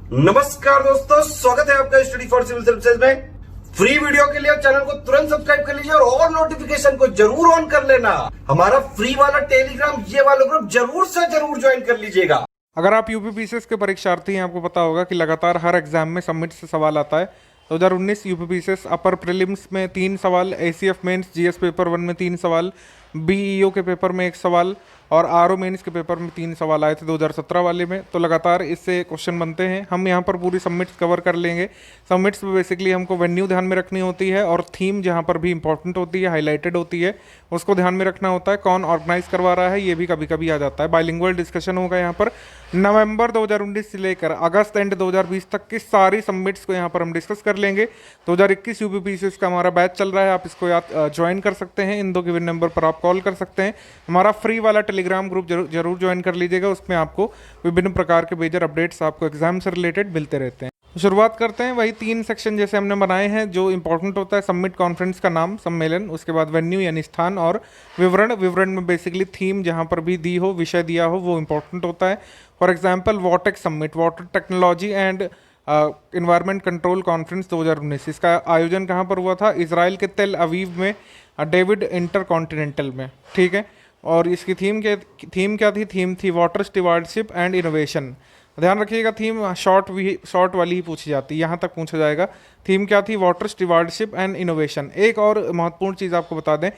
नमस्कार दोस्तों, स्वागत है आपका स्टडी फॉर सिविल सर्विसेज में। फ्री वीडियो के लिए चैनल को तुरंत सब्सक्राइब कर लीजिए और नोटिफिकेशन को जरूर ऑन कर लेना। हमारा फ्री वाला टेलीग्राम ये वाला ग्रुप जरूर से जरूर ज्वाइन कर लीजिएगा। अगर आप यूपीपीसीएस के परीक्षार्थी हैं, आपको पता होगा कि लगातार हर एग्जाम में सबमिट से सवाल आता है। 2019 यूपीपीसीएस अपर प्रीलिम्स में 3 सवाल, एसीएफ मेंस जीएस पेपर 1 में 3 सवाल, बीईओ के पेपर में 1 सवाल और आरओ मेंस के पेपर में 3 सवाल आए थे 2017 वाले में। तो लगातार इससे क्वेश्चन बनते हैं। हम यहाँ पर पूरी सबमिट्स कवर कर लेंगे। सबमिट्स में बेसिकली हमको वेन्यू ध्यान में रखनी होती है और थीम जहाँ पर भी इंपॉर्टेंट होती है, हाईलाइटेड होती है, उसको ध्यान में रखना होता है। कौन ऑर्गेनाइज करवा रहा है ये भी कभी कभी आ जाता है। बाइलिंगुअल डिस्कशन होगा यहाँ पर। नवंबर 2019 से लेकर अगस्त एंड 2020 तक की सारी सबमिट्स को यहाँ पर हम डिस्कस कर लेंगे। 2021 यूपीपीसीएस का हमारा बैच चल रहा है, आप इसको ज्वाइन कर सकते हैं। इन 2 गिवन नंबर पर आप कॉल कर सकते हैं। हमारा फ्री वाला टेलीग्राम ग्रुप जरूर ज्वाइन कर लीजिएगा। उसमें आपको विभिन्न प्रकार के मेजर अपडेट्स आपको एग्जाम से रिलेटेड मिलते रहते हैं। शुरुआत करते हैं। वही 3 सेक्शन जैसे हमने बनाए हैं। जो इंपॉर्टेंट होता है, सबमिट कॉन्फ्रेंस का नाम, सम्मेलन, उसके बाद वेन्यू यानी स्थान और विवरण में बेसिकली थीम जहाँ पर भी दी हो, विषय दिया हो, वो इंपॉर्टेंट होता है। फॉर एग्जाम्पल वॉटेक summit, water technology and environment control conference 2019। इसका आयोजन कहाँ पर हुआ था? इजराइल के तेल अवीव में, डेविड इंटरकॉन्टिनेंटल में। ठीक है। और इसकी थीम क्या थी? थीम थी वाटर स्टीवार्डशिप एंड इनोवेशन। ध्यान रखिएगा, थीम शॉर्ट वाली ही पूछी जाती है, यहाँ तक पूछा जाएगा। थीम क्या थी? Water stewardship and innovation. एक और महत्वपूर्ण चीज़ आपको बता दें,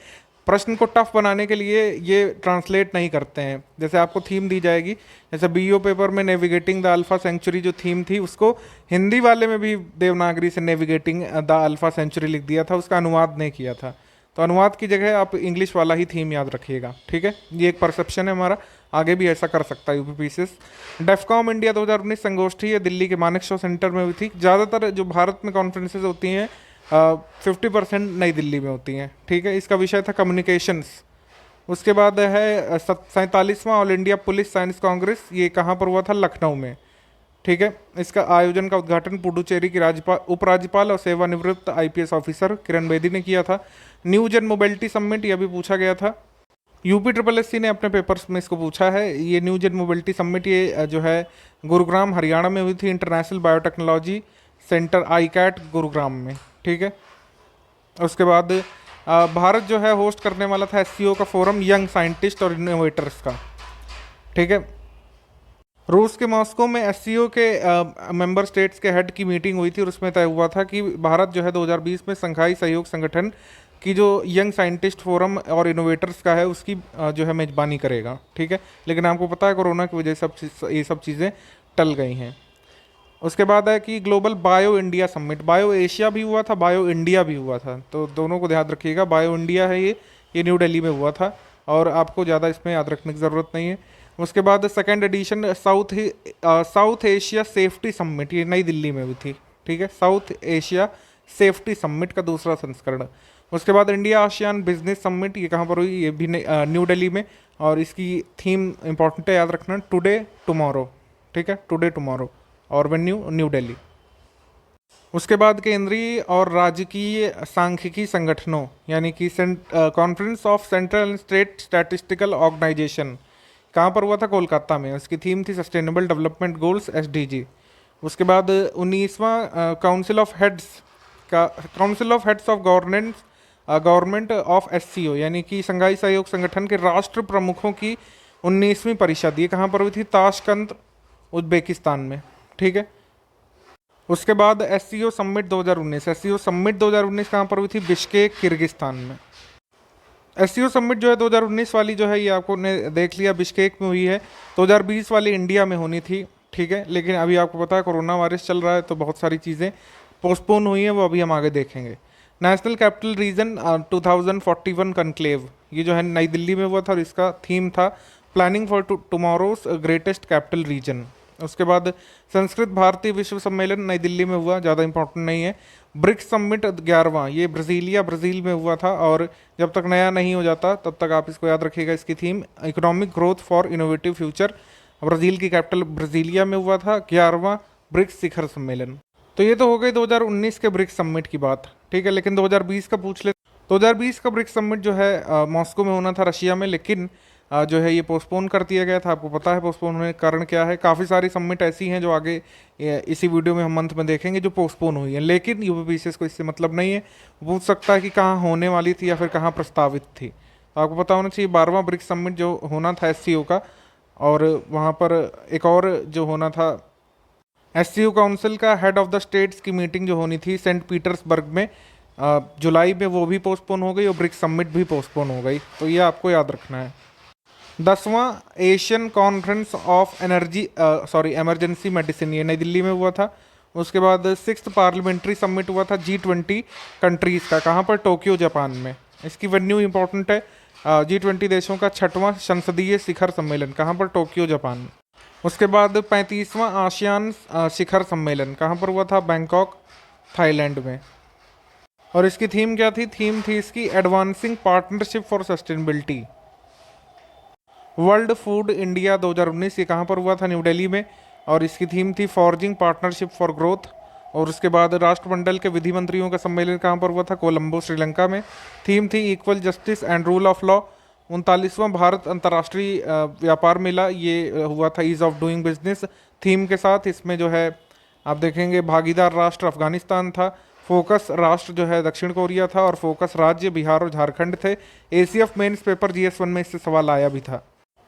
प्रश्न को टफ बनाने के लिए ये ट्रांसलेट नहीं करते हैं। जैसे आपको थीम दी जाएगी, जैसे बीईओ पेपर में नेविगेटिंग द अल्फा सेंचुरी जो थीम थी, उसको हिंदी वाले में भी देवनागरी से नेविगेटिंग द अल्फा सेंचुरी लिख दिया था, उसका अनुवाद नहीं किया था। तो अनुवाद की जगह आप इंग्लिश वाला ही थीम याद रखिएगा। ठीक है, ये एक परसेप्शन है हमारा, आगे भी ऐसा कर सकता है यूपीपीसीएस। डेफकॉम इंडिया 2019 संगोष्ठी है, दिल्ली के मानेकशॉ सेंटर में हुई थी। ज़्यादातर जो भारत में कॉन्फ्रेंसेज होती हैं 50% नई दिल्ली में होती हैं। ठीक है, इसका विषय था कम्युनिकेशंस। उसके बाद है 47वां all India police science congress, ये कहाँ पर हुआ था? लखनऊ में। ठीक है, इसका आयोजन का उद्घाटन पुडुचेरी की उपराज्यपाल और सेवानिवृत्त आईपीएस ऑफिसर किरण बेदी ने किया था। न्यू जेन मोबिलिटी समिट, यह भी पूछा गया था। यूपी ने अपने पेपर्स में इसको पूछा है। ये न्यू जेन मोबिलिटी समिट ये जो है गुरुग्राम हरियाणा में हुई थी, international biotechnology centre ICAT Gurugram में। ठीक है। उसके बाद भारत जो है होस्ट करने वाला था एससीओ का फोरम, यंग साइंटिस्ट और इनोवेटर्स का। ठीक है। रूस के मॉस्को में एससीओ के मेंबर स्टेट्स के हेड की मीटिंग हुई थी और उसमें तय हुआ था कि भारत जो है 2020 में शंघाई सहयोग संगठन की जो यंग साइंटिस्ट फोरम और इनोवेटर्स का है उसकी जो है मेजबानी करेगा। ठीक है, लेकिन आपको पता है कोरोना की वजह से ये सब चीज़ें टल गई हैं। उसके बाद है कि global bio India summit, bio Asia भी हुआ था, बायो इंडिया भी हुआ था, तो दोनों को ध्यान रखिएगा। बायो इंडिया है ये न्यू दिल्ली में हुआ था और आपको ज़्यादा इसमें याद रखने की ज़रूरत नहीं है। उसके बाद second edition south Asia safety summit, ये नई दिल्ली में हुई थी। ठीक है, साउथ एशिया सेफ्टी समिट का दूसरा संस्करण। उसके बाद इंडिया आसियान बिजनेस समिट, ये कहाँ पर हुई? ये भी न्यू दिल्ली में, और इसकी थीम इंपॉर्टेंट है, याद रखना, टुडे टुमारो। ठीक है, टुडे टुमारो, और वेन्यू न्यू दिल्ली। उसके बाद केंद्रीय और राजकीय सांख्यिकी संगठनों यानी कि conference of central and state statistical organisation, कहाँ पर हुआ था? कोलकाता में। उसकी थीम थी सस्टेनेबल डेवलपमेंट गोल्स एसडीजी। उसके बाद 19वां council of heads of government of SCO यानी कि शंघाई सहयोग संगठन के राष्ट्र प्रमुखों की 19वीं परिषद, ये कहाँ पर हुई थी? ताशकंद, उज्बेकिस्तान में। ठीक है। उसके बाद एससीओ समिट 2019 कहाँ पर हुई थी? बिश्केक, किर्गिस्तान में। एससीओ समिट जो है 2019 वाली जो है ये आपको ने देख लिया, बिश्केक में हुई है। 2020 वाली इंडिया में होनी थी। ठीक है, लेकिन अभी आपको पता है कोरोना वायरस चल रहा है तो बहुत सारी चीज़ें पोस्टपोन हुई हैं, वो अभी हम आगे देखेंगे। नेशनल कैपिटल रीजन 2041 कनक्लेव, ये जो है नई दिल्ली में हुआ था और इसका थीम था planning for tomorrow's greatest capital region. उसके बाद संस्कृत भारतीय विश्व सम्मेलन नई दिल्ली में हुआ, ज़्यादा इंपॉर्टेंट नहीं है। ब्रिक्स समिट 11वां, ये ब्राज़ील में हुआ था, और जब तक नया नहीं हो जाता तब तक आप इसको याद रखिएगा। इसकी theme economic growth for innovative future, Brazil की कैपिटल ब्राज़ीलिया में हुआ था। 11वां ब्रिक्स शिखर सम्मेलन। तो ये तो हो गई 2019 के ब्रिक्स समिट की बात। ठीक है, लेकिन 2020 का पूछ ले। 2020 का ब्रिक्स समिट जो है मॉस्को में होना था, रशिया में, लेकिन जो है ये पोस्टपोन कर दिया गया था। आपको पता है पोस्टपोन होने का कारण क्या है। काफ़ी सारी समिट ऐसी हैं जो आगे इसी वीडियो में हम अंत में देखेंगे जो पोस्टपोन हुई है, लेकिन यूपीपीसीएस को इससे मतलब नहीं है। पूछ सकता है कि कहाँ होने वाली थी या फिर कहाँ प्रस्तावित थी। तो आपको पता होना चाहिए 12वां ब्रिक्स समिट जो होना था एससीओ का, और वहाँ पर एक और जो होना था एससीओ काउंसिल का हेड ऑफ द स्टेट्स की मीटिंग जो होनी थी सेंट पीटर्सबर्ग में जुलाई में, वो भी पोस्टपोन हो गई और ब्रिक्स समिट भी पोस्टपोन हो गई। तो ये आपको याद रखना है। 10वां Asian conference of emergency medicine, ये नई दिल्ली में हुआ था। उसके बाद 6th पार्लियामेंट्री समिट हुआ था G20 कंट्रीज़ का, कहाँ पर? टोक्यो जापान में। इसकी वेन्यू इंपॉर्टेंट है। G20 देशों का 6वां संसदीय शिखर सम्मेलन, कहाँ पर? Tokyo Japan. उसके बाद 35वां आसियान शिखर सम्मेलन कहाँ पर हुआ था? बैंकॉक थाईलैंड में। और इसकी थीम क्या थी? थीम थी इसकी advancing partnership for sustainability. World food India 2019, ये कहाँ पर हुआ था? न्यू दिल्ली में। और इसकी थीम थी फॉर्जिंग पार्टनरशिप फॉर ग्रोथ। और उसके बाद राष्ट्रमंडल के विधि मंत्रियों का सम्मेलन कहाँ पर हुआ था? कोलंबो श्रीलंका में। थीम थी equal justice and rule of law. 39वां भारत अंतर्राष्ट्रीय व्यापार मेला, ये हुआ था ease of doing business theme के साथ। इसमें जो है आप देखेंगे भागीदार राष्ट्र अफगानिस्तान था, फोकस राष्ट्र जो है दक्षिण कोरिया था, और फोकस राज्य बिहार और झारखंड थे। एसीएफ मेंस पेपर GS1 में इससे सवाल आया भी था।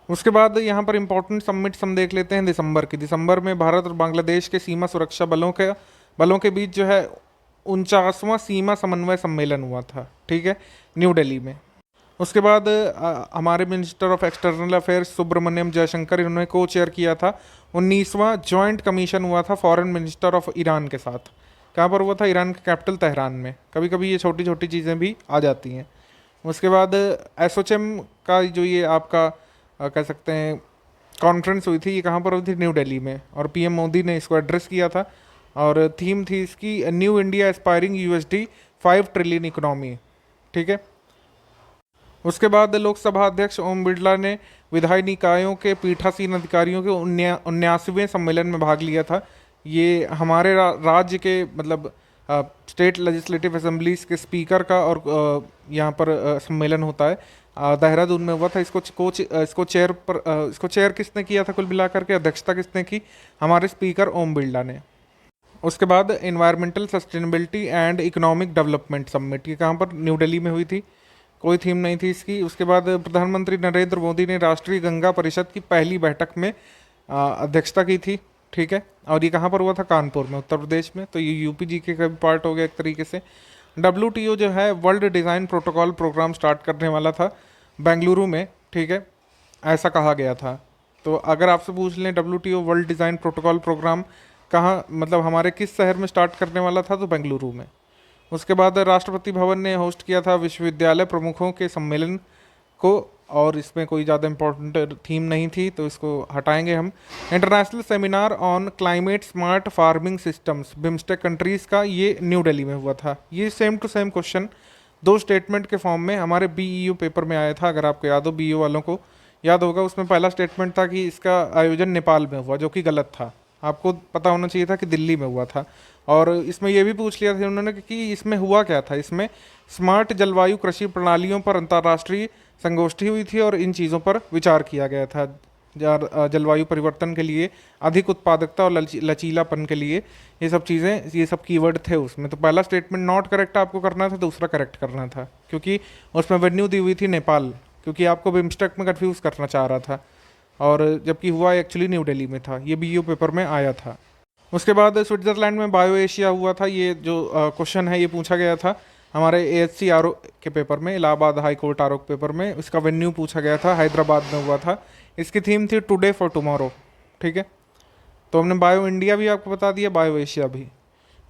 उसके बाद यहाँ पर इंपॉर्टेंट समिट्स हम देख लेते हैं दिसंबर की। दिसंबर में भारत और बांग्लादेश के सीमा सुरक्षा बलों के बीच जो है 49वां सीमा समन्वय सम्मेलन हुआ था, ठीक है, न्यू दिल्ली में। उसके बाद हमारे minister of external affairs Subrahmanyam Jaishankar, इन्होंने को चेयर किया था 19वां जॉइंट कमीशन हुआ था फॉरेन मिनिस्टर ऑफ ईरान के साथ। कहाँ पर हुआ था? ईरान के कैपिटल तेहरान में। कभी कभी ये छोटी छोटी चीज़ें भी आ जाती हैं। उसके बाद एसोचैम का जो ये आपका कह सकते हैं कॉन्फ्रेंस हुई थी, ये कहाँ पर हुई थी? न्यू दिल्ली में। और पीएम मोदी ने इसको एड्रेस किया था, और थीम थी इसकी new India aspiring USD 5 trillion economy, ठीक है। उसके बाद लोकसभा अध्यक्ष ओम बिरला ने विधायी निकायों के पीठासीन अधिकारियों के 79वें सम्मेलन में भाग लिया था। ये हमारे राज्य के मतलब स्टेट लेजिस्लेटिव असेंबलीज के स्पीकर का और यहाँ पर सम्मेलन होता है, देहरादून में हुआ था। इसको चेयर किसने किया था? कुल मिलाकर के अध्यक्षता किसने की? हमारे स्पीकर ओम बिरला ने। उसके बाद environmental sustainability and economic development summit, ये कहाँ पर? न्यू दिल्ली में हुई थी। कोई थीम नहीं थी इसकी। उसके बाद प्रधानमंत्री नरेंद्र मोदी ने राष्ट्रीय गंगा परिषद की पहली बैठक में अध्यक्षता की थी, ठीक है। और ये कहाँ पर हुआ था? कानपुर में, उत्तर प्रदेश में। तो ये UPG का भी पार्ट हो गया एक तरीके से। WTO जो है world design protocol programme start करने वाला था बेंगलुरु में, ठीक है, ऐसा कहा गया था। तो अगर आपसे पूछ लें WTO world design protocol programme कहाँ, मतलब हमारे किस शहर में स्टार्ट करने वाला था? तो बेंगलुरु में। उसके बाद राष्ट्रपति भवन ने होस्ट किया था विश्वविद्यालय प्रमुखों के सम्मेलन को, और इसमें कोई ज़्यादा इंपॉर्टेंट थीम नहीं थी, तो इसको हटाएंगे हम। International seminar on climate smart farming systems BIMSTEC countries का, ये न्यू दिल्ली में हुआ था। ये same to same question 2 statement के फॉर्म में हमारे BEU पेपर में आया था। अगर आपको याद हो, BEU वालों को याद होगा, उसमें पहला स्टेटमेंट था कि इसका आयोजन नेपाल में हुआ, जो कि गलत था। आपको पता होना चाहिए था कि दिल्ली में हुआ था। और इसमें यह भी पूछ लिया था उन्होंने कि इसमें हुआ क्या था। इसमें स्मार्ट जलवायु कृषि प्रणालियों पर अंतर्राष्ट्रीय संगोष्ठी हुई थी और इन चीज़ों पर विचार किया गया था। जलवायु परिवर्तन के लिए, अधिक उत्पादकता और लचीलापन के लिए, ये सब चीज़ें, ये सब कीवर्ड थे उसमें। तो पहला स्टेटमेंट नॉट करेक्ट आपको करना था, दूसरा करेक्ट करना था, क्योंकि उसमें वेन्यू दी हुई थी नेपाल, क्योंकि आपको बिम्स्टेक में कन्फ्यूज़ करना चाह रहा था, और जबकि हुआ एक्चुअली न्यू दिल्ली में था। ये BEU पेपर में आया था। उसके बाद स्विट्ज़रलैंड में बायो एशिया हुआ था। ये जो क्वेश्चन है ये पूछा गया था हमारे AHC आरोप के पेपर में, इलाहाबाद हाई कोर्ट आरोप पेपर में। इसका वेन्यू पूछा गया था, हैदराबाद में हुआ था। इसकी थीम थी टुडे फॉर टुमारो, ठीक है। तो हमने बायो इंडिया भी आपको बता दिया, बायो एशिया भी।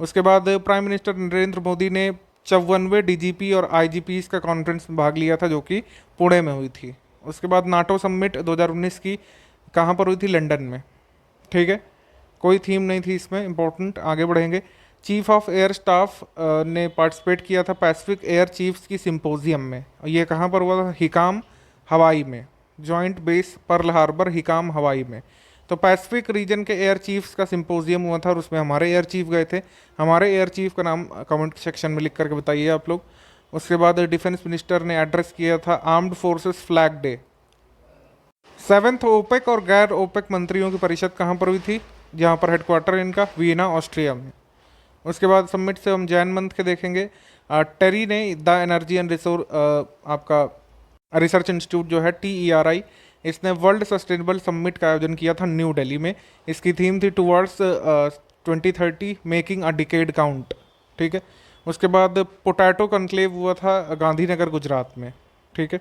उसके बाद प्राइम मिनिस्टर नरेंद्र मोदी ने 54वें DGP और IGPs का कॉन्फ्रेंस में भाग लिया था, जो कि पुणे में हुई थी। उसके बाद नाटो समिट 2019 की कहाँ पर हुई थी? लंदन में, ठीक है। कोई थीम नहीं थी इसमें, इंपॉर्टेंट। आगे बढ़ेंगे। चीफ ऑफ एयर स्टाफ ने पार्टिसिपेट किया था पैसिफिक एयर चीफ्स की सिंपोजियम में। ये कहाँ पर हुआ था? हिकाम हवाई में, जॉइंट बेस पर्ल हार्बर हिकाम हवाई में। तो पैसिफिक रीजन के एयर चीफ्स का सिंपोजियम हुआ था और उसमें हमारे एयर चीफ गए थे। हमारे एयर चीफ का नाम कमेंट सेक्शन में लिख करके बताइए आप लोग। उसके बाद डिफेंस मिनिस्टर ने एड्रेस किया था armed forces flag day, seventh OPEC और गैर ओपेक मंत्रियों की परिषद कहाँ पर हुई थी, जहाँ पर हेडक्वार्टर इनका वियना ऑस्ट्रिया में। उसके बाद समिट से हम जैन मंथ के देखेंगे। टेरी ने द एनर्जी एंड रिसोर्स आपका रिसर्च इंस्टीट्यूट जो है TERI, इसने वर्ल्ड सस्टेनेबल समिट का आयोजन किया था न्यू दिल्ली में। इसकी थीम थी towards 2030 making a decade count. ठीक है। उसके बाद पोटैटो कॉन्क्लेव हुआ था गांधीनगर गुजरात में। ठीक है।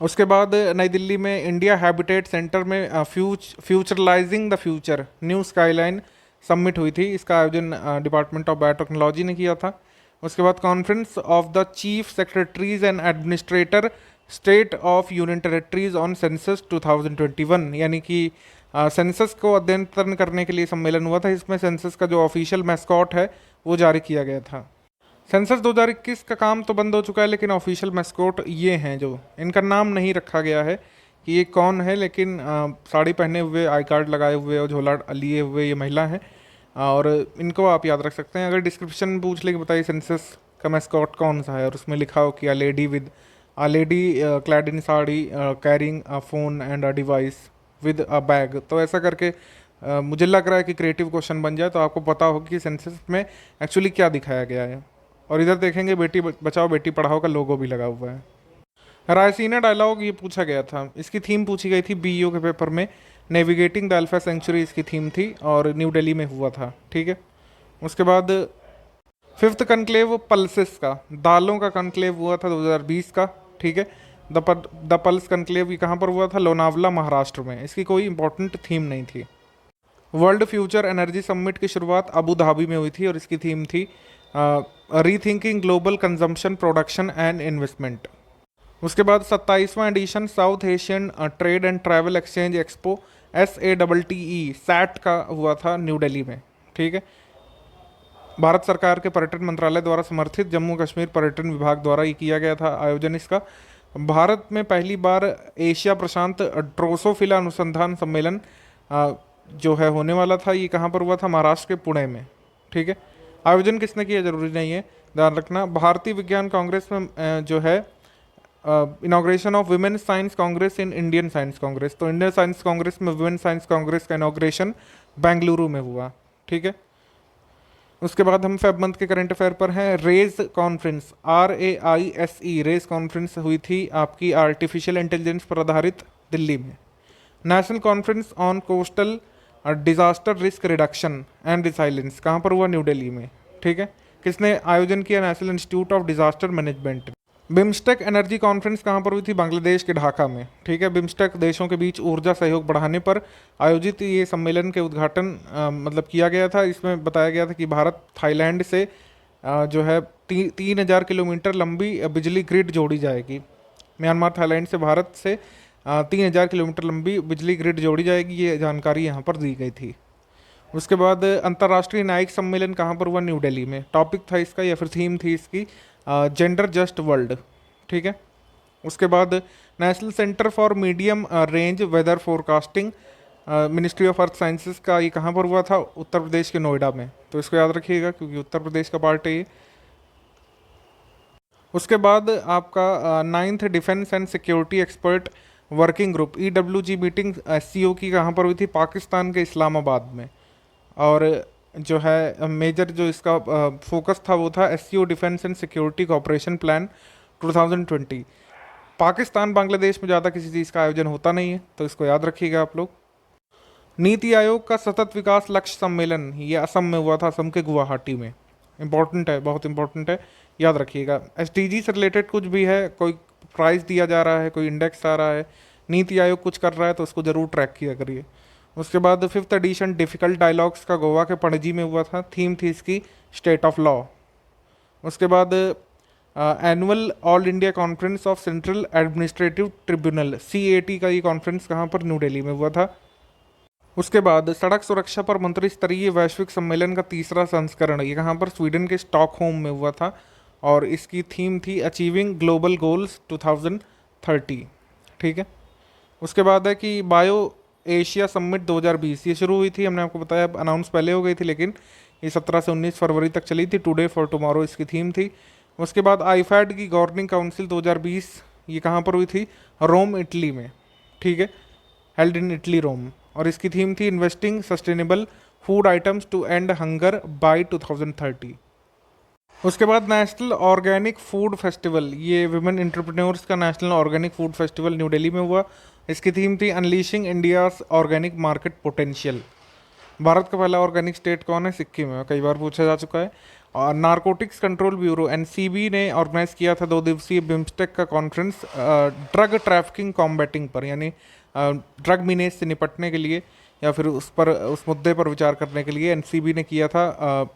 उसके बाद नई दिल्ली में इंडिया हैबिटेट सेंटर में futurelising the future new skyline summit हुई थी। इसका आयोजन डिपार्टमेंट ऑफ बायोटेक्नोलॉजी ने किया था। उसके बाद conference of the chief secretaries and administrator state of union territories on census 2021, यानी कि सेंसस को अद्यतन करने के लिए सम्मेलन हुआ था। इसमें सेंसस का जो ऑफिशियल मैस्कॉट है वो जारी किया गया था। सेंसस 2021 का काम तो बंद हो चुका है, लेकिन ऑफिशियल मैस्कॉट ये हैं, जो इनका नाम नहीं रखा गया है कि ये कौन है, लेकिन साड़ी पहने हुए, आई कार्ड लगाए हुए और झोला लिए हुए ये महिला हैं, और इनको आप याद रख सकते हैं। अगर डिस्क्रिप्शन में पूछ ले कि बताइए सेंसस का मैस्कॉट कौन सा है, और उसमें लिखा हो कि a lady clad in sari carrying a phone and a device with a bag, तो ऐसा करके मुझे लग रहा है कि क्रिएटिव क्वेश्चन बन जाए तो आपको पता हो कि सेंसस में एक्चुअली क्या दिखाया गया है। और इधर देखेंगे बेटी बचाओ बेटी पढ़ाओ का लोगो भी लगा हुआ है। रायसीना डायलॉग ये पूछा गया था, इसकी थीम पूछी गई थी BEO के पेपर में। नेविगेटिंग द अल्फा सेंचुरी इसकी थीम थी और न्यू दिल्ली में हुआ था। ठीक है। उसके बाद फिफ्थ कनक्लेव पल्सेस का, दालों का कनक्लेव हुआ था 2020 का। ठीक है। द पल्स कनक्लेव ये कहाँ पर हुआ था, लोनावला महाराष्ट्र में। इसकी कोई इंपॉर्टेंट थीम नहीं थी। वर्ल्ड फ्यूचर एनर्जी समिट की शुरुआत अबू धाबी में हुई थी और इसकी थीम थी rethinking global consumption production and investment. उसके बाद 27वां edition South Asian trade and travel exchange expo SATTE SATTE का हुआ था न्यू दिल्ली में। ठीक है। भारत सरकार के पर्यटन मंत्रालय द्वारा समर्थित जम्मू कश्मीर पर्यटन विभाग द्वारा ये किया गया था आयोजन इसका। भारत में पहली बार एशिया प्रशांत ड्रोसोफिला अनुसंधान सम्मेलन जो है होने वाला था, ये कहाँ पर हुआ था, महाराष्ट्र के पुणे में। ठीक है। आयोजन किसने किया जरूरी नहीं है, ध्यान रखना। भारतीय विज्ञान कांग्रेस में जो है inauguration of women science Congress in Indian science Congress, तो इंडियन साइंस कांग्रेस में वुमेन साइंस कांग्रेस का इनाग्रेशन बेंगलुरु में हुआ। ठीक है। उसके बाद हम फेब मंथ के करंट अफेयर पर हैं। RAISE conference RAISE RAISE conference हुई थी आपकी आर्टिफिशियल इंटेलिजेंस पर आधारित दिल्ली में। National conference on coastal disaster risk reduction and resilience कहाँ पर हुआ, न्यू दिल्ली में। ठीक है। किसने आयोजन किया, national institute of disaster management. BIMSTEC energy conference कहाँ पर हुई थी, बांग्लादेश के ढाका में। ठीक है। बिम्स्टेक देशों के बीच ऊर्जा सहयोग बढ़ाने पर आयोजित ये सम्मेलन के उद्घाटन मतलब किया गया था। इसमें बताया गया था कि भारत थाईलैंड से जो है 3,000 किलोमीटर लंबी बिजली ग्रिड जोड़ी जाएगी। म्यांमार थाईलैंड से भारत से 3,000 किलोमीटर लंबी बिजली ग्रिड जोड़ी जाएगी, ये जानकारी यहाँ पर दी गई थी। उसके बाद अंतर्राष्ट्रीय न्यायिक सम्मेलन कहाँ पर हुआ, न्यू दिल्ली में। टॉपिक था इसका या फिर थीम थी इसकी जेंडर जस्ट वर्ल्ड। ठीक है। उसके बाद national centre for medium range weather forecasting ministry of earth sciences का ये कहाँ पर हुआ था, उत्तर प्रदेश के नोएडा में। तो इसको याद रखिएगा क्योंकि उत्तर प्रदेश का पार्ट है ये। उसके बाद आपका 9th defence and security expert working group EWG meeting SCO की कहाँ पर हुई थी, पाकिस्तान के इस्लामाबाद में। और जो है मेजर जो इसका फोकस था वो था SCO defence and security cooperation plan 2020। Pakistan Bangladesh में ज़्यादा किसी चीज़ का आयोजन होता नहीं है, तो इसको याद रखिएगा आप लोग। नीति आयोग का सतत विकास लक्ष्य सम्मेलन ये असम में हुआ था, असम के गुवाहाटी में। इंपॉर्टेंट है, बहुत इंपॉर्टेंट है, याद रखिएगा। SDG से रिलेटेड कुछ भी है, कोई प्राइस दिया जा रहा है, कोई इंडेक्स आ रहा है, नीति आयोग कुछ कर रहा है, तो उसको ज़रूर ट्रैक किया करिए। उसके बाद 5th एडिशन डिफ़िकल्ट डायलॉग्स का गोवा के पणजी में हुआ था, थीम थी इसकी स्टेट ऑफ लॉ। उसके बाद annual all India conference of central administrative tribunal CAT का ये कॉन्फ्रेंस कहाँ पर, न्यू दिल्ली में हुआ था। उसके बाद सड़क सुरक्षा पर मंत्री स्तरीय वैश्विक सम्मेलन का 3रा संस्करण ये कहाँ पर, स्वीडन के स्टॉकहोम में हुआ था और इसकी थीम थी अचीविंग ग्लोबल गोल्स 2030। ठीक है। उसके बाद है कि बायो एशिया समिट 2020 ये शुरू हुई थी, हमने आपको बताया, अनाउंस पहले हो गई थी लेकिन ये 17 से 19 फरवरी तक चली थी। टुडे फॉर टुमारो इसकी थीम थी। उसके बाद IFAD की गवर्निंग काउंसिल 2020 ये कहाँ पर हुई थी, रोम इटली में। ठीक है। हेल्ड इन इटली रोम, और इसकी थीम थी investing sustainable food items to end hunger by 2030। उसके बाद नेशनल ऑर्गेनिक फूड फेस्टिवल, ये विमेन एंटरप्रेन्योर्स का national organic food festival New Delhi में हुआ। इसकी थीम थी unleashing India's organic market potential. Bharat का पहला ऑर्गेनिक स्टेट कौन है? सिक्किम है, कई बार पूछा जा चुका है। और नारकोटिक्स कंट्रोल ब्यूरो एनसीबी ने ऑर्गेनाइज किया था 2 दिवसीय बिम्स्टेक का कॉन्फ्रेंस ड्रग ट्रैफिकिंग कॉम्बैटिंग पर, यानी ड्रग मीनेज से निपटने के लिए या फिर उस मुद्दे पर विचार करने के लिए एनसीबी ने किया था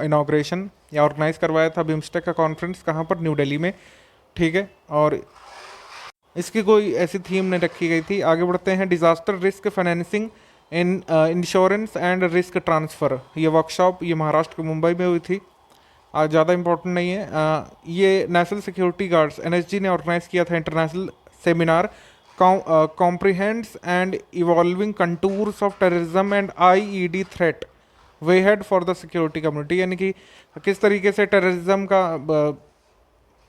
इनाग्रेशन या ऑर्गेनाइज करवाया था बिम्स्टेक का कॉन्फ्रेंस। कहाँ पर? न्यू दिल्ली में, ठीक है। और इसकी कोई ऐसी थीम नहीं रखी गई थी। आगे बढ़ते हैं। Disaster risk financing in insurance and risk transfer, ये वर्कशॉप ये महाराष्ट्र के मुंबई में हुई थी। ज़्यादा इंपॉर्टेंट नहीं है। ये नेशनल सिक्योरिटी गार्ड्स एनएसजी ने ऑर्गेनाइज किया था international seminar comprehends and evolving contours of terrorism and IED threat way ahead for the security community, यानी कि किस तरीके से टेररिज्म का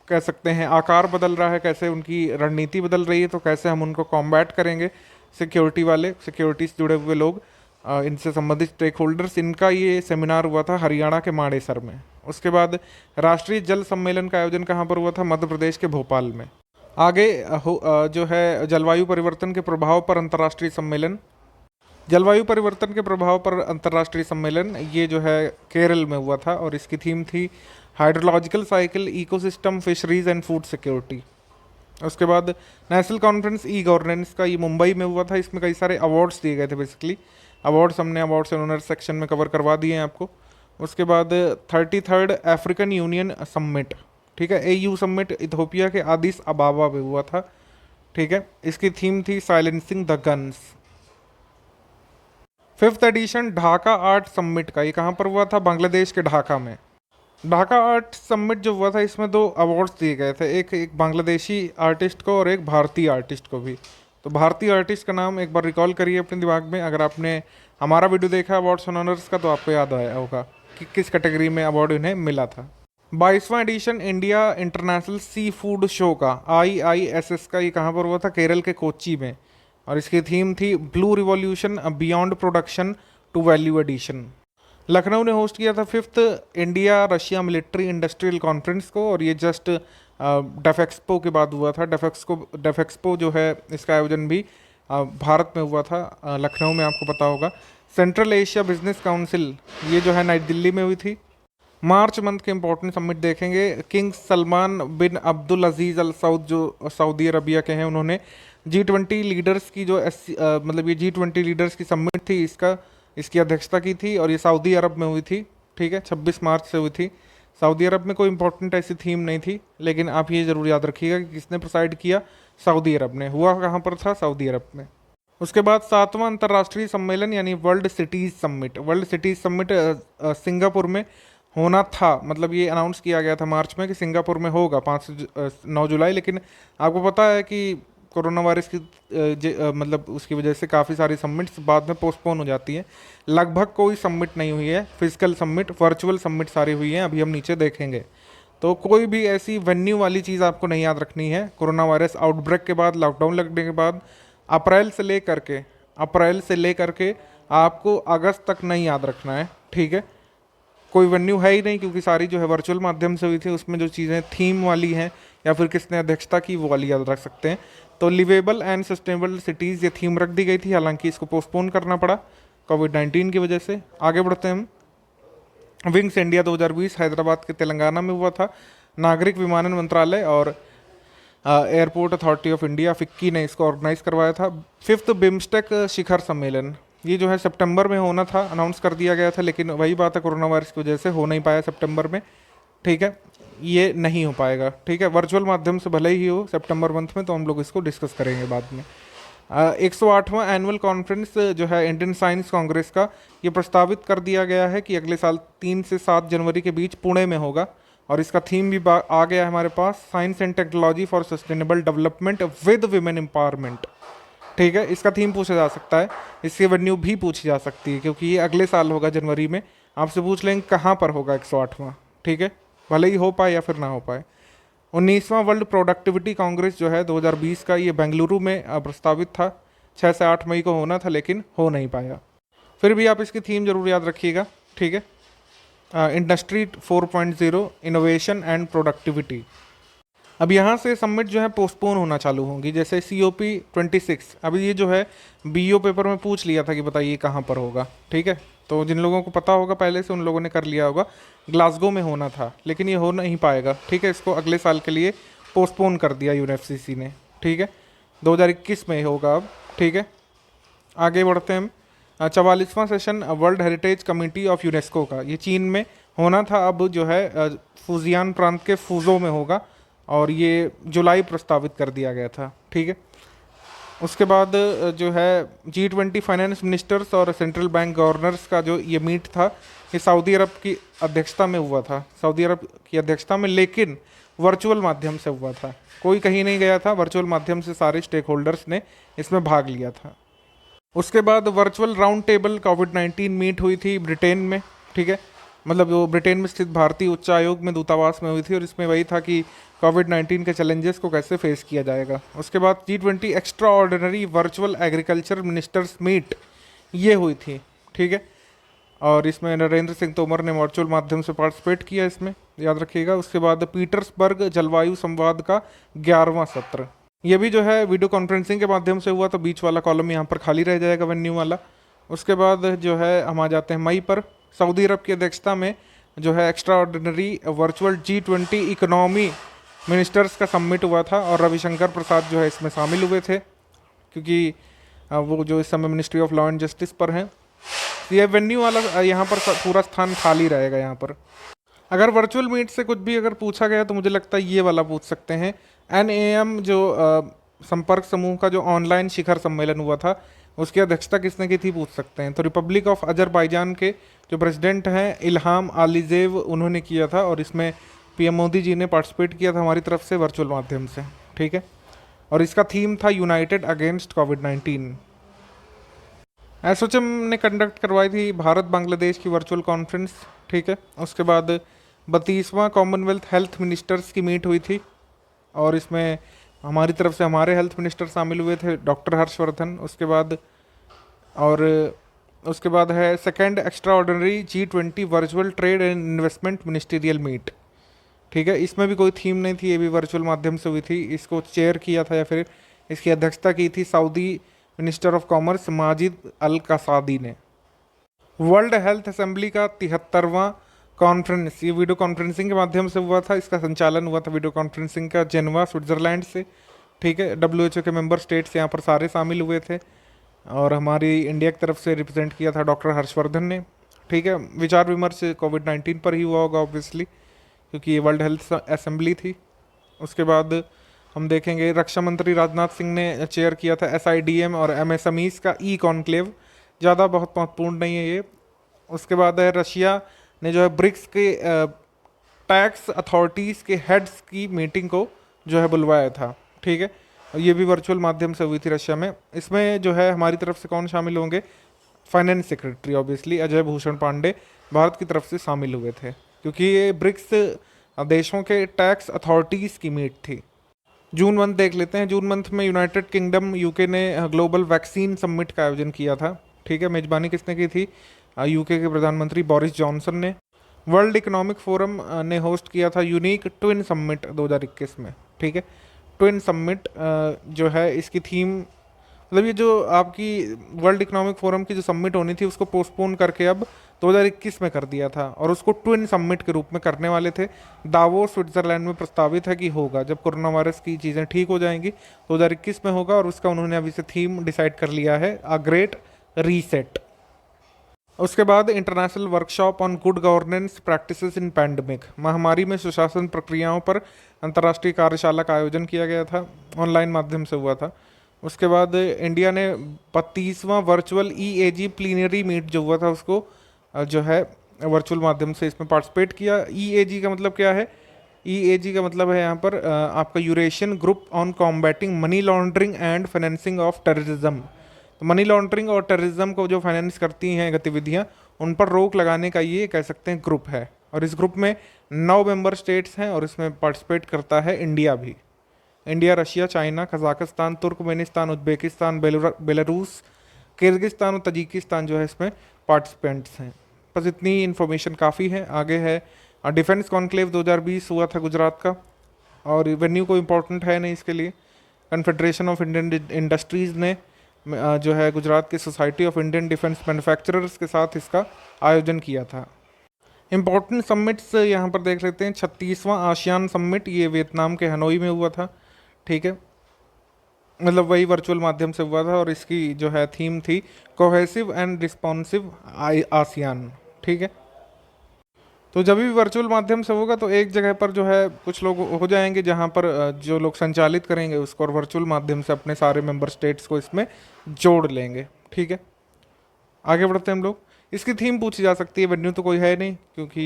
कह सकते हैं आकार बदल रहा है, कैसे उनकी रणनीति बदल रही है, तो कैसे हम उनको कॉम्बैट करेंगे। सिक्योरिटी वाले, सिक्योरिटी से जुड़े हुए लोग, इनसे संबंधित स्टेक होल्डर्स, इनका ये सेमिनार हुआ था हरियाणा के मानेसर में। उसके बाद राष्ट्रीय जल सम्मेलन का आयोजन कहाँ पर हुआ था? मध्य प्रदेश के भोपाल में। आगे जो है जलवायु परिवर्तन के प्रभाव पर अंतर्राष्ट्रीय सम्मेलन, जलवायु परिवर्तन के प्रभाव पर अंतर्राष्ट्रीय सम्मेलन, ये जो है केरल में हुआ था और इसकी थीम थी hydrological cycle, ecosystem, fisheries and food security. उसके बाद नेशनल कॉन्फ्रेंस ई गवर्नेंस का, ये मुंबई में हुआ था। इसमें कई सारे अवार्ड्स दिए गए थे। बेसिकली अवार्ड्स हमने अवार्ड्स एंड ऑनर्स सेक्शन में कवर करवा दिए हैं आपको। उसके बाद 33rd अफ्रीकन यूनियन समिट, ठीक है, AU समिट इथियोपिया के आदिस अबाबा में हुआ था, ठीक है। इसकी थीम थी silencing the guns. 5th edition Dhaka art summit का, ये कहाँ पर हुआ था? बांग्लादेश के ढाका में। ढाका आर्ट समिट जो हुआ था इसमें 2 अवार्ड्स दिए गए थे, एक बांग्लादेशी आर्टिस्ट को और एक भारतीय आर्टिस्ट को भी। तो भारतीय आर्टिस्ट का नाम एक बार रिकॉल करिए अपने दिमाग में। अगर आपने हमारा वीडियो देखा अवार्ड्स एंड ऑनर्स का तो आपको याद आया होगा कि किस कैटेगरी में अवार्ड इन्हें मिला था। 22वां addition India international sea food show का, IISS का, ये कहाँ पर हुआ था? केरल के कोच्चि में। और इसकी थीम थी blue revolution beyond production to value addition. Lucknow ने होस्ट किया था 5th India Russia military industrial conference को, और ये जस्ट डेफेक्सपो के बाद हुआ था। डेफेक्सपो जो है इसका आयोजन भी भारत में हुआ था, लखनऊ में, आपको पता होगा। सेंट्रल एशिया बिजनेस काउंसिल, ये जो है नई दिल्ली में हुई थी। मार्च मंथ के इंपॉर्टेंट समिट देखेंगे। किंग सलमान बिन अब्दुल अजीज़ अल सऊद जो सऊदी अरबिया के हैं, उन्होंने G20 लीडर्स की जो मतलब ये G20 लीडर्स की समिट थी, इसकी अध्यक्षता की थी और ये सऊदी अरब में हुई थी, ठीक है। 26 मार्च से हुई थी। सऊदी अरब में कोई इंपॉर्टेंट ऐसी थीम नहीं थी, लेकिन आप ये ज़रूर याद रखिएगा कि किसने प्रोसाइड किया? सऊदी अरब ने। हुआ कहाँ पर था? सऊदी अरब में। उसके बाद 7वां अंतर्राष्ट्रीय सम्मेलन यानी world cities summit, world cities summit Singapore में होना था। मतलब ये अनाउंस किया गया था मार्च में कि सिंगापुर में होगा 5 से 9 जुलाई, लेकिन आपको पता है कि कोरोना वायरस की मतलब उसकी वजह से काफ़ी सारी समिट्स बाद में पोस्टपोन हो जाती हैं। लगभग कोई समिट नहीं हुई है फिजिकल समिट, वर्चुअल समिट सारी हुई हैं। अभी हम नीचे देखेंगे तो कोई भी ऐसी वेन्यू वाली चीज़ आपको नहीं याद रखनी है। कोरोना वायरस आउटब्रेक के बाद, लॉकडाउन लगने के बाद अप्रैल से लेकर के आपको अगस्त तक नहीं याद रखना है, ठीक है। कोई वेन्यू है ही नहीं, क्योंकि सारी जो है वर्चुअल माध्यम से हुई थी। उसमें जो चीज़ें थीम वाली हैं या फिर किसने अध्यक्षता की, वो वाली याद रख सकते हैं। तो लिवेबल एंड सस्टेनेबल सिटीज़ ये थीम रख दी गई थी, हालांकि इसको पोस्टपोन करना पड़ा कोविड-19 की वजह से। आगे बढ़ते हैं हम। विंग्स इंडिया 2020 हैदराबाद के तेलंगाना में हुआ था। नागरिक विमानन मंत्रालय और airport authority of India FICCI ने इसको ऑर्गेनाइज करवाया था। 5th बिम्स्टेक शिखर सम्मेलन, ये जो है सितंबर में होना था, अनाउंस कर दिया गया था, लेकिन वही बात है कोरोना वायरस की वजह से हो नहीं पाया सितंबर में, ठीक है। ये नहीं हो पाएगा, ठीक है। वर्चुअल माध्यम से भले ही हो सितंबर मंथ में, तो हम लोग इसको डिस्कस करेंगे बाद में। 108वां एनुअल कॉन्फ्रेंस जो है इंडियन साइंस कांग्रेस का, ये प्रस्तावित कर दिया गया है कि अगले साल 3 से 7 जनवरी के बीच पुणे में होगा। और इसका थीम भी आ गया है हमारे पास, science and technology for sustainable development with women empowerment, ठीक है। इसका थीम पूछा जा सकता है, इसकी वेन्यू भी पूछी जा सकती है, क्योंकि ये अगले साल होगा जनवरी में। आपसे पूछ लेंगे कहाँ पर होगा 108वां, ठीक है, भले ही हो पाए या फिर ना हो पाए। 19वां वर्ल्ड प्रोडक्टिविटी कांग्रेस जो है 2020 का, ये बेंगलुरु में प्रस्तावित था। 6 से 8 मई को होना था लेकिन हो नहीं पाया। फिर भी आप इसकी थीम जरूर याद रखिएगा, ठीक है। Industry 4.0 innovation and productivity. अब यहाँ से सबमिट जो है पोस्टपोन होना चालू होंगी, जैसे COP 26। अभी ये जो है BO पेपर में पूछ लिया था कि बताइए कहाँ पर होगा, ठीक है। तो जिन लोगों को पता होगा पहले से उन लोगों ने कर लिया होगा, ग्लासगो में होना था लेकिन ये हो नहीं पाएगा, ठीक है। इसको अगले साल के लिए पोस्टपोन कर दिया UNFCCC ने, ठीक है। 2021 में होगा अब, ठीक है। आगे बढ़ते हैं हम। 44वां session world heritage committee of UNESCO का, ये चीन में होना था, अब जो है फुजियान प्रांत के फूजो में होगा और ये जुलाई प्रस्तावित कर दिया गया था, ठीक है। उसके बाद जो है G20 फाइनेंस मिनिस्टर्स और सेंट्रल बैंक गवर्नर्स का जो ये मीट था, ये सऊदी अरब की अध्यक्षता में हुआ था, सऊदी अरब की अध्यक्षता में, लेकिन वर्चुअल माध्यम से हुआ था। कोई कहीं नहीं गया था, वर्चुअल माध्यम से सारे स्टेक होल्डर्स ने इसमें भाग लिया था। उसके बाद वर्चुअल राउंड टेबल कोविड-19 मीट हुई थी ब्रिटेन में, ठीक है। मतलब जो ब्रिटेन में स्थित भारतीय उच्चायोग में दूतावास में हुई थी और इसमें वही था कि कोविड-19 के चैलेंजेस को कैसे फेस किया जाएगा। उसके बाद G20 extraordinary virtual agriculture ministers meet ये हुई थी, ठीक है। और इसमें नरेंद्र सिंह तोमर ने वर्चुअल माध्यम से पार्टिसिपेट किया, इसमें याद रखिएगा। उसके बाद पीटर्सबर्ग जलवायु संवाद का 11वां सत्र, ये भी जो है वीडियो कॉन्फ्रेंसिंग के माध्यम से हुआ, तो बीच वाला कॉलम यहाँ पर खाली रह जाएगा, वेन्यू वाला। उसके बाद जो है हम आ जाते हैं मई पर। सऊदी अरब की अध्यक्षता में जो है extra ordinary virtual G20 economy ministers का समिट हुआ था और रविशंकर प्रसाद जो है इसमें शामिल हुए थे, क्योंकि वो जो इस समय ministry of law and justice पर हैं। ये वेन्यू वाला यहाँ पर पूरा स्थान खाली रहेगा। यहाँ पर अगर वर्चुअल मीट से कुछ भी अगर पूछा गया तो मुझे लगता है ये वाला पूछ सकते हैं। NAM जो संपर्क समूह का जो ऑनलाइन शिखर सम्मेलन हुआ था, उसकी अध्यक्षता किसने की थी, पूछ सकते हैं। तो रिपब्लिक ऑफ अजरबैजान के जो प्रेसिडेंट हैं इल्हाम अलीजेव, उन्होंने किया था और इसमें PM मोदी जी ने पार्टिसिपेट किया था हमारी तरफ से वर्चुअल माध्यम से, ठीक है। और इसका थीम था यूनाइटेड अगेंस्ट कोविड-19। एसोचैम ने कंडक्ट करवाई थी भारत बांग्लादेश की वर्चुअल कॉन्फ्रेंस, ठीक है। उसके बाद 32वां कॉमनवेल्थ हेल्थ मिनिस्टर्स की मीट हुई थी और इसमें हमारी तरफ से हमारे हेल्थ मिनिस्टर शामिल हुए थे, डॉक्टर हर्षवर्धन। उसके बाद है second extraordinary G20 virtual trade and investment ministerial meet, ठीक है। इसमें भी कोई थीम नहीं थी, ये भी वर्चुअल माध्यम से हुई थी। इसको चेयर किया था या फिर इसकी अध्यक्षता की थी Saudi minister of commerce Majid Al Kasadi ने। वर्ल्ड हेल्थ असेंबली का 73वां कॉन्फ्रेंस, ये वीडियो कॉन्फ्रेंसिंग के माध्यम से हुआ था। इसका संचालन हुआ था वीडियो कॉन्फ्रेंसिंग का जेनेवा स्विट्जरलैंड से, ठीक है। WHO के मेंबर स्टेट्स यहाँ पर सारे शामिल हुए थे और हमारी इंडिया की तरफ से रिप्रेजेंट किया था डॉक्टर हर्षवर्धन ने, ठीक है। विचार विमर्श कोविड-19 पर ही हुआ होगा ऑब्वियसली, क्योंकि ये वर्ल्ड हेल्थ असेंबली थी। उसके बाद हम देखेंगे रक्षा मंत्री राजनाथ सिंह ने चेयर किया था SIDM और MSMEs का कॉन्क्लेव, ज़्यादा बहुत महत्वपूर्ण नहीं है ये। उसके बाद है रशिया ने जो है ब्रिक्स के टैक्स अथॉरिटीज़ के हेड्स की मीटिंग को जो है बुलवाया था, ठीक है। ये भी वर्चुअल माध्यम से हुई थी रशिया में। इसमें जो है हमारी तरफ से कौन शामिल होंगे, finance secretary obviously Ajay Bhushan Pandey Bharat की तरफ से शामिल हुए थे, क्योंकि ये ब्रिक्स देशों के टैक्स अथॉरिटीज़ की मीट थी। जून मंथ देख लेते हैं। जून मंथ में यूनाइटेड किंगडम UK ने ग्लोबल वैक्सीन समिट का आयोजन किया था, ठीक है। मेजबानी किसने की थी, UK के प्रधानमंत्री बोरिस जॉनसन ने। वर्ल्ड इकोनॉमिक फोरम ने होस्ट किया था यूनिक ट्विन समिट 2021 में, ठीक है। ट्विन समिट जो है इसकी थीम, मतलब ये जो आपकी वर्ल्ड इकोनॉमिक फोरम की जो समिट होनी थी उसको पोस्टपोन करके अब 2021 में कर दिया था और उसको ट्विन समिट के रूप में करने वाले थे। दावोस स्विट्जरलैंड में प्रस्तावित है कि होगा जब कोरोना वायरस की चीज़ें ठीक हो जाएंगी, 2021 में होगा। और उसका उन्होंने अभी से थीम डिसाइड कर लिया है, अ ग्रेट रीसेट। उसके बाद international workshop on good governance practices in pandemic, महामारी में सुशासन प्रक्रियाओं पर अंतर्राष्ट्रीय कार्यशाला का आयोजन किया गया था, ऑनलाइन माध्यम से हुआ था। उसके बाद इंडिया ने 32वां वर्चुअल EAG प्लीनरी मीट जो हुआ था उसको जो है वर्चुअल माध्यम से इसमें पार्टिसिपेट किया। EAG का मतलब क्या है, EAG का मतलब है यहाँ पर आपका Eurasian group on combating money laundering and financing of terrorism. तो मनी लॉन्ड्रिंग और टेररिज्म को जो फाइनेंस करती हैं गतिविधियाँ, उन पर रोक लगाने का ये कह सकते हैं ग्रुप है। और इस ग्रुप में 9 मेंबर स्टेट्स हैं और इसमें पार्टिसिपेट करता है इंडिया भी। India, Russia, China, Kazakhstan, Turkmenistan, Uzbekistan, Belarus, Kyrgyzstan और तजिकिस्तान जो है इसमें पार्टिसिपेंट्स हैं। बस इतनी इन्फॉर्मेशन काफ़ी है। आगे है डिफेंस कॉन्क्लेव 2020 हुआ था गुजरात का, और वेन्यू कोई इम्पोर्टेंट है नहीं इसके लिए। कन्फेडरेशन ऑफ इंडियन इंडस्ट्रीज़ ने जो है गुजरात की society of Indian defence manufacturers के साथ इसका आयोजन किया था। इम्पोर्टेंट समिट्स यहाँ पर देख लेते हैं। 36वां आसियान समिट, ये वियतनाम के हनोई में हुआ था, ठीक है, मतलब वही वर्चुअल माध्यम से हुआ था, और इसकी जो है थीम थी कोहेसिव एंड रिस्पॉन्सिव आसियान, ठीक है। तो जब भी वर्चुअल माध्यम से होगा तो एक जगह पर जो है कुछ लोग हो जाएंगे जहाँ पर जो लोग संचालित करेंगे उसको, और वर्चुअल माध्यम से अपने सारे मेंबर स्टेट्स को इसमें जोड़ लेंगे, ठीक है। आगे बढ़ते हैं हम लोग। इसकी थीम पूछी जा सकती है, वेन्यू तो कोई है नहीं क्योंकि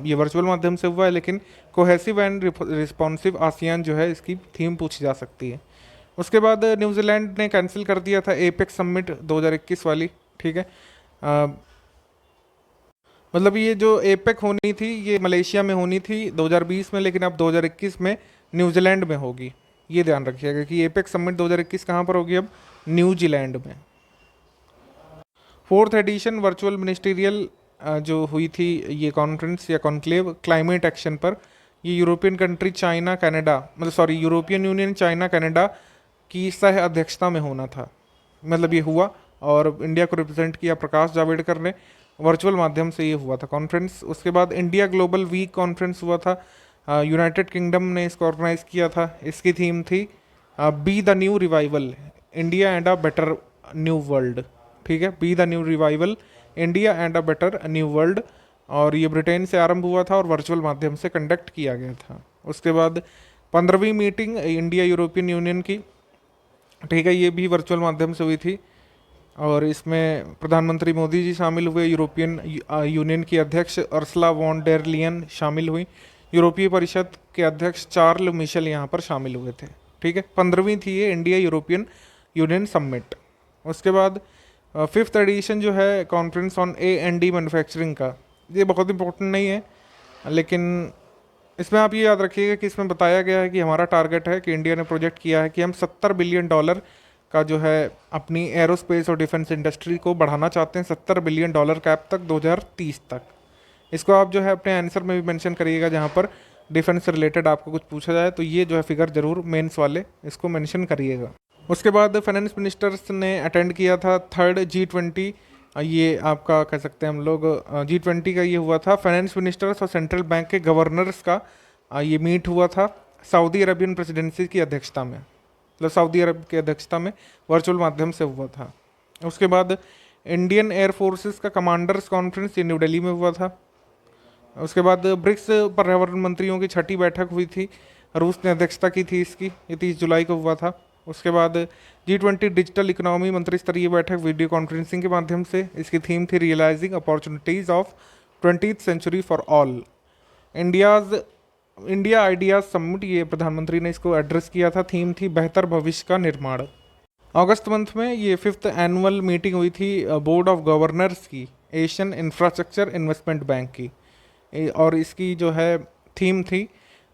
ये वर्चुअल माध्यम से हुआ है, लेकिन कोहेसिव एंड रिस्पॉन्सिव आसियान जो है इसकी थीम पूछी जा सकती है। उसके बाद न्यूजीलैंड ने कैंसिल कर दिया था एपेक्स समिट 2021 वाली, ठीक है। मतलब ये जो एपेक होनी थी ये मलेशिया में होनी थी 2020 में, लेकिन अब 2021 में न्यूजीलैंड में होगी, ये ध्यान रखिएगा कि एपेक समिट 2021 कहाँ पर होगी, अब न्यूजीलैंड में। 4th एडिशन वर्चुअल मिनिस्टीरियल जो हुई थी ये कॉन्फ्रेंस या कॉन्क्लेव क्लाइमेट एक्शन पर, ये यूरोपियन कंट्री चाइना कनाडा, मतलब sorry European union China Canada की सह अध्यक्षता में होना था, मतलब ये हुआ, और इंडिया को रिप्रेजेंट किया प्रकाश जावड़ेकर ने। वर्चुअल माध्यम से ये हुआ था कॉन्फ्रेंस। उसके बाद इंडिया ग्लोबल वीक कॉन्फ्रेंस हुआ था, यूनाइटेड किंगडम ने इसको ऑर्गेनाइज किया था। इसकी थीम थी be the new revival, India and a better new world, ठीक है, be the new revival, India and a better new world. और ये ब्रिटेन से आरंभ हुआ था और वर्चुअल माध्यम से कंडक्ट किया गया था। उसके बाद 15वीं मीटिंग इंडिया यूरोपियन यूनियन की, ठीक है, ये भी वर्चुअल माध्यम से हुई थी, और इसमें प्रधानमंत्री मोदी जी शामिल हुए, यूरोपियन यूनियन की अध्यक्ष अर्सला वॉन डेर लियन शामिल हुई, यूरोपीय परिषद के अध्यक्ष चार्ल मिशेल यहाँ पर शामिल हुए थे, ठीक है। 15वीं थी ये इंडिया यूरोपियन यूनियन समिट। उसके बाद 5th एडिशन जो है कॉन्फ्रेंस ऑन A&D मैन्युफैक्चरिंग का, ये बहुत इंपॉर्टेंट नहीं है, लेकिन इसमें आप ये याद रखिएगा कि इसमें बताया गया है कि हमारा टारगेट है कि इंडिया ने प्रोजेक्ट किया है कि हम $70 बिलियन का जो है अपनी एरोस्पेस और डिफेंस इंडस्ट्री को बढ़ाना चाहते हैं, $70 बिलियन कैप तक 2030 तक। इसको आप जो है अपने आंसर में भी मेंशन करिएगा, जहाँ पर डिफेंस से रिलेटेड आपको कुछ पूछा जाए तो ये जो है फिगर जरूर मेंस वाले इसको मेंशन करिएगा। उसके बाद फाइनेंस मिनिस्टर्स ने अटेंड किया था 3rd G20, ये आपका कह सकते हैं हम लोग G20 का ये हुआ था, फाइनेंस मिनिस्टर्स और सेंट्रल बैंक के गवर्नर्स का ये मीट हुआ था सऊदी अरबियन प्रेसिडेंसी की अध्यक्षता में, मतलब सऊदी अरब की अध्यक्षता में वर्चुअल माध्यम से हुआ था। उसके बाद इंडियन एयर फोर्सेस का कमांडर्स कॉन्फ्रेंस ये न्यू दिल्ली में हुआ था। उसके बाद ब्रिक्स पर्यावरण मंत्रियों की 6ठी बैठक हुई थी, रूस ने अध्यक्षता की थी इसकी, ये 30 जुलाई को हुआ था। उसके बाद G20 डिजिटल इकोनॉमी मंत्री स्तरीय बैठक वीडियो कॉन्फ्रेंसिंग के माध्यम से, इसकी थीम थी realising opportunities of 20th century for all. India ideas summit, ये प्रधानमंत्री ने इसको एड्रेस किया था, थीम थी बेहतर भविष्य का निर्माण। अगस्त मंथ में ये 5th एनुअल मीटिंग हुई थी बोर्ड ऑफ गवर्नर्स की एशियन इंफ्रास्ट्रक्चर इन्वेस्टमेंट बैंक की, और इसकी जो है थीम थी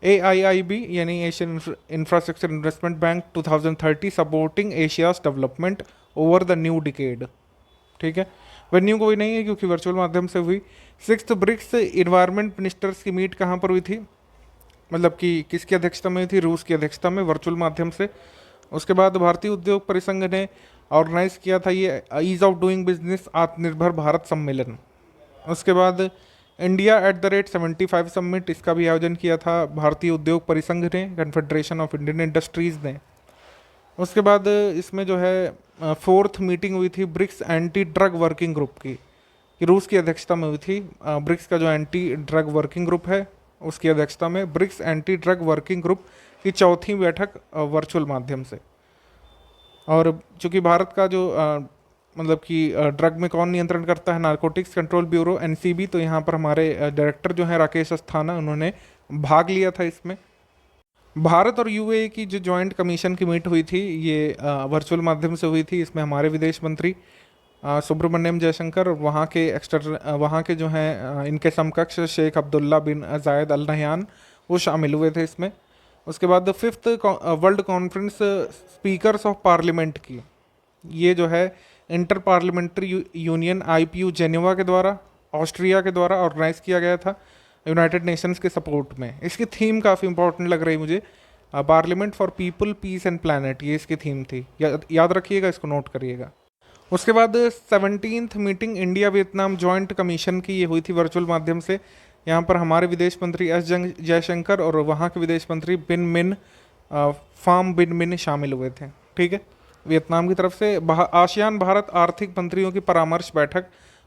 AIIB यानी Asian infrastructure investment bank 2030 supporting Asia's development over the new decade, ठीक है। वेन्यू कोई नहीं है क्योंकि वर्चुअल माध्यम से हुई। 6th ब्रिक्स इन्वायरमेंट मिनिस्टर्स की मीट कहाँ पर हुई थी, मतलब कि किसकी अध्यक्षता में हुई थी, रूस की अध्यक्षता में, वर्चुअल माध्यम से। उसके बाद भारतीय उद्योग परिसंघ ने ऑर्गेनाइज किया था ये ईज ऑफ डूइंग बिजनेस आत्मनिर्भर भारत सम्मेलन। उसके बाद इंडिया @75 समिट, इसका भी आयोजन किया था भारतीय उद्योग परिसंघ ने, कन्फेडरेशन ऑफ इंडियन इंडस्ट्रीज़ ने। उसके बाद इसमें जो है 4th मीटिंग हुई थी BRICS anti drug working group की, कि रूस की अध्यक्षता में हुई थी। ब्रिक्स का जो एंटी ड्रग वर्किंग ग्रुप है उसकी अध्यक्षता में BRICS anti drug working group की 4थी बैठक वर्चुअल माध्यम से। और चूँकि भारत का जो मतलब कि ड्रग में कौन नियंत्रण करता है, नारकोटिक्स कंट्रोल ब्यूरो NCB, तो यहाँ पर हमारे डायरेक्टर जो हैं राकेश अस्थाना, उन्होंने भाग लिया था इसमें। भारत और UAE की जो जॉइंट कमीशन की मीट हुई थी ये वर्चुअल माध्यम से हुई थी। इसमें हमारे विदेश मंत्री सुब्रमण्यम जयशंकर और वहाँ के जो हैं इनके समकक्ष शेख अब्दुल्ला बिन जायद अल नहयान वो शामिल हुए थे इसमें। उसके बाद fifth world conference speakers of parliament की, ये जो है inter parliamentary union IPU Geneva के द्वारा, ऑस्ट्रिया के द्वारा ऑर्गेनाइज किया गया था यूनाइटेड नेशंस के सपोर्ट में। इसकी थीम काफ़ी इंपॉर्टेंट लग रही मुझे, parliament for people peace and planet, ये इसकी थीम थी। याद रखिएगा, इसको नोट करिएगा। उसके बाद 17th meeting India Vietnam joint commission की, ये हुई थी वर्चुअल माध्यम से। यहाँ पर हमारे विदेश मंत्री एस जयशंकर और वहाँ के विदेश मंत्री फार्म बिन मिन शामिल हुए थे। ठीक है, वियतनाम की तरफ से आसियान भारत आर्थिक मंत्रियों की परामर्श बैठक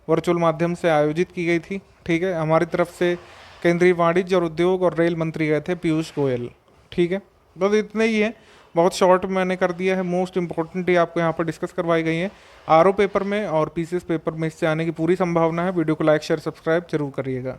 वर्चुअल माध्यम से आयोजित की गई थी। ठीक है, हमारी तरफ से केंद्रीय वाणिज्य और उद्योग और रेल मंत्री गए थे पीयूष गोयल। ठीक है, बस इतने ही है, बहुत शॉर्ट मैंने कर दिया है। मोस्ट इंपॉर्टेंट ही आपको यहाँ पर डिस्कस करवाई गई है। RO पेपर में और PCS पेपर में इससे आने की पूरी संभावना है। वीडियो को लाइक शेयर सब्सक्राइब जरूर करिएगा।